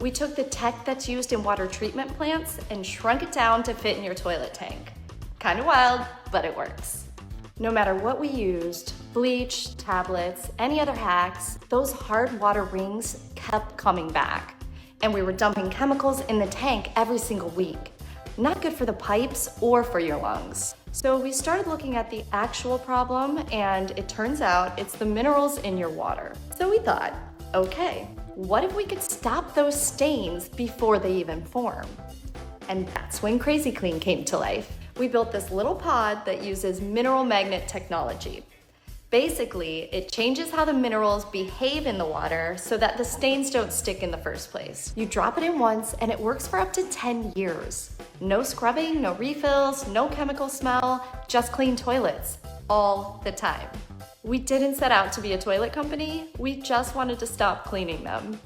We took the tech that's used in water treatment plants and shrunk it down to fit in your toilet tank. Kind of wild, but it works. No matter what we used, bleach, tablets, any other hacks, those hard water rings kept coming back. And we were dumping chemicals in the tank every single week. Not good for the pipes or for your lungs. So we started looking at the actual problem, and it turns out it's the minerals in your water. So we thought, okay, what if we could stop those stains before they even form? And that's when Crazy Clean came to life. We built this little pod that uses mineral magnet technology. Basically, it changes how the minerals behave in the water so that the stains don't stick in the first place. You drop it in once and it works for up to 10 years. No scrubbing, no refills, no chemical smell, just clean toilets, all the time. We didn't set out to be a toilet company, we just wanted to stop cleaning them.